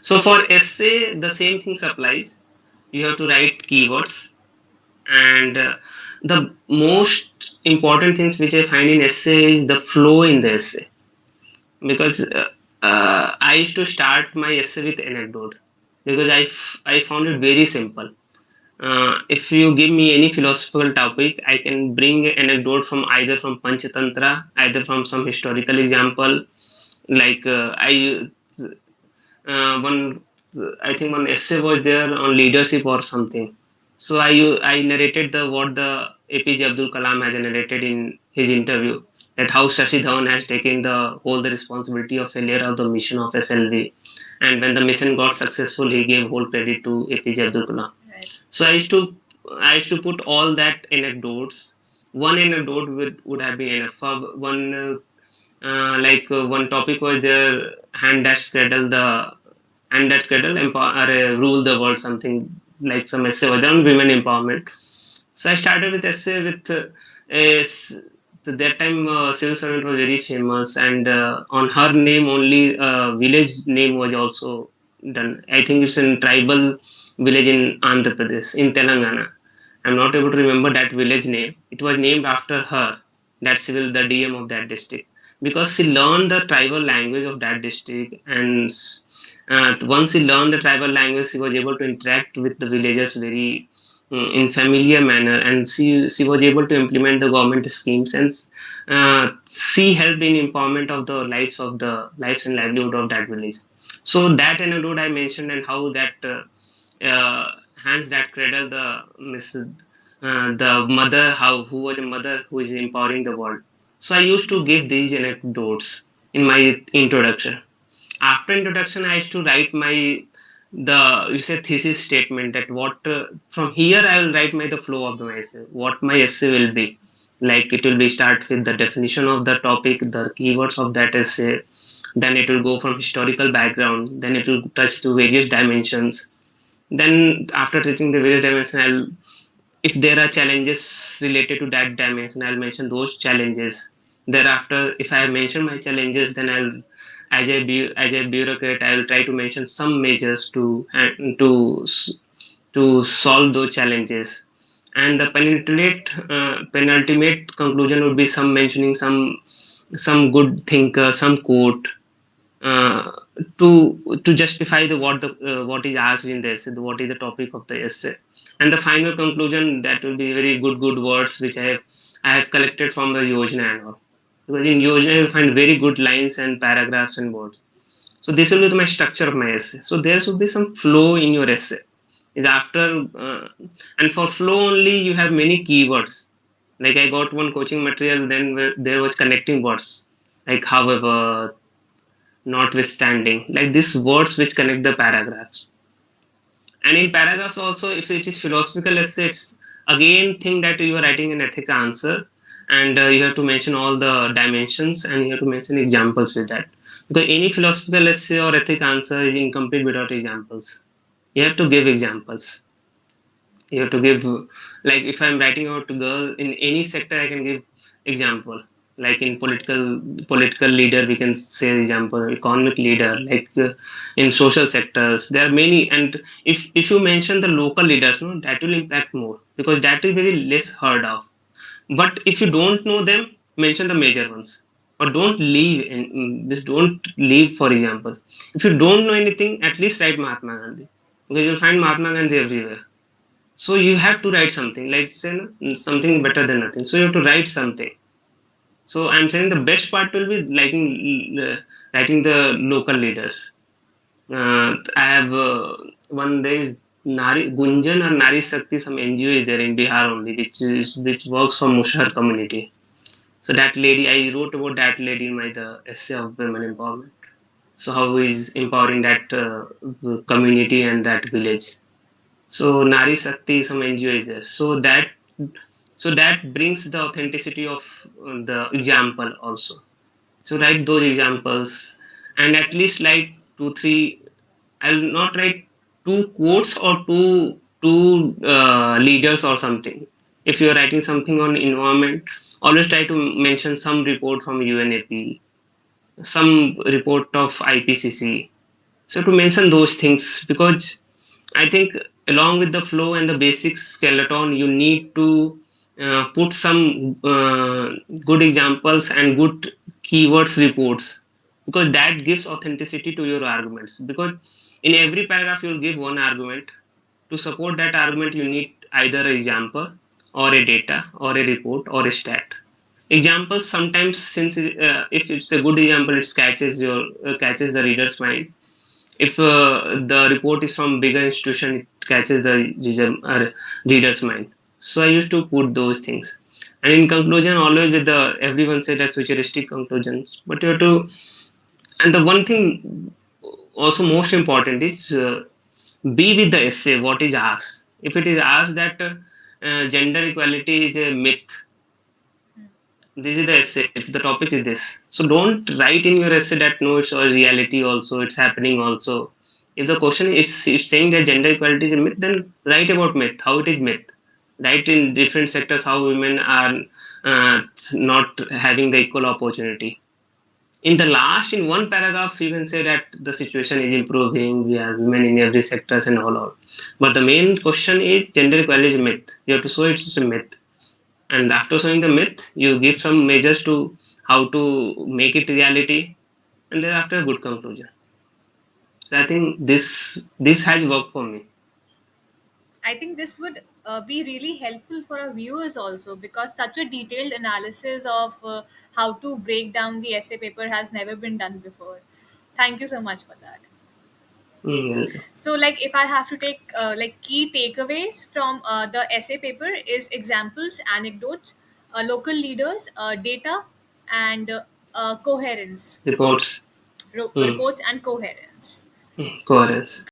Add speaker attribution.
Speaker 1: So for essay, the same things applies. You have to write keywords, and the most important things which I find in essay is the flow in the essay, because I used to start my essay with anecdote, because I found it very simple. If you give me any philosophical topic, I can bring an anecdote from either from Panchatantra, either from some historical example. Like one, I think one essay was there on leadership or something. So I narrated the what the APJ Abdul Kalam has narrated in his interview, that how Shashi Dhawan has taken the responsibility of failure of the mission of SLV, and when the mission got successful, he gave whole credit to APJ Abdul Kalam.
Speaker 2: Right.
Speaker 1: So I used to put all that anecdotes. One anecdote would have been enough. For one topic was there, hand dash cradle the hand that cradle empower rule the world, something like some essay was on women empowerment. So I started with essay with a s- that time civil servant was very famous, and on her name only village name was also done. I think it's in tribal village in Andhra Pradesh, in Telangana. I'm not able to remember that village name. It was named after her, that civil, the DM of that district, because she learned the tribal language of that district, and once she learned the tribal language, she was able to interact with the villagers very in familiar manner, and she was able to implement the government schemes, and she helped in empowerment of the lives and livelihood of that village. So that anecdote I mentioned, and how that hands that cradle the mother, how who was a mother who is empowering the world. So I used to give these anecdotes in my introduction. After introduction, I used to write my the you say thesis statement, that what from here I will write my the flow of the essay, what my essay will be. Like it will be start with the definition of the topic, the keywords of that essay, then it will go from historical background, then it will touch to various dimensions. Then after touching the various dimensions, if there are challenges related to that dimension, I'll mention those challenges. Thereafter, if I mention my challenges, then as a bureaucrat, I will try to mention some measures to solve those challenges. And the penultimate conclusion would be some mentioning some good thinker, some quote, uh, to justify the what is asked in the essay, what is the topic of the essay, and the final conclusion, that will be very good words which I have collected from the Yojana and all. Because in Yojana you find very good lines and paragraphs and words. So this will be my structure of my essay. So there should be some flow in your essay. Is after and for flow only you have many keywords. Like I got one coaching material, then there was connecting words like however, notwithstanding, like these words which connect the paragraphs. And in paragraphs also, if it is philosophical essay, it's again think that you are writing an ethical answer, and you have to mention all the dimensions, and you have to mention examples with that, because any philosophical essay or ethical answer is incomplete without examples. You have to give examples. You have to give, like if I'm writing about a girl in any sector, I can give example. Like in political leader, we can say example. Economic leader, like in social sectors, there are many. And if you mention the local leaders, no, that will impact more, because that is very less heard of. But if you don't know them, mention the major ones, or don't leave in just don't leave for example. If you don't know anything, at least write Mahatma Gandhi, because you'll find Mahatma Gandhi everywhere. So you have to write something, like say no, something better than nothing. So you have to write something. So I'm saying the best part will be writing the local leaders. I have one day is Nari Gunjan or Nari Shakti, some NGO is there in Bihar only, which works for Mushar community. So that lady, I wrote about that lady in my the essay of women empowerment. So how is empowering that community and that village. So Nari Shakti, some NGO is there. So that brings the authenticity of the example also. So write those examples, and at least like two, three. I'll not write two quotes or two leaders or something. If you are writing something on environment, always try to mention some report from UNAP, some report of IPCC, So to mention those things, because I think along with the flow and the basic skeleton, you need to put some good examples and good keywords reports, because that gives authenticity to your arguments. Because in every paragraph, you'll give one argument. To support that argument, you need either an example or a data or a report or a stat. Examples sometimes, since if it's a good example, it catches the reader's mind. If the report is from bigger institution, it catches the reader's mind. So I used to put those things. And in conclusion, always with the everyone said that futuristic conclusions, but you have to. And the one thing also most important is be with the essay. What is asked? If it is asked that gender equality is a myth, this is the essay. If the topic is this, so don't write in your essay that no, it's a reality also, it's happening also. If the question is saying that gender equality is a myth, then write about myth, how it is myth. Write in different sectors how women are uh, not having the equal opportunity. In the last, in one paragraph, you can say that the situation is improving, we have women in every sectors and all. But the main question is gender equality is a myth. You have to show it's a myth, and after showing the myth, you give some measures to how to make it reality, and thereafter a good conclusion. So I think this has worked for me.
Speaker 2: I think this would be really helpful for our viewers also, because such a detailed analysis of how to break down the essay paper has never been done before. Thank you so much for that.
Speaker 1: Mm,
Speaker 2: So, like, if I have to take like key takeaways from the essay paper is examples, anecdotes, local leaders, data, and coherence,
Speaker 1: reports. Mm,
Speaker 2: reports and coherence.
Speaker 1: coherence.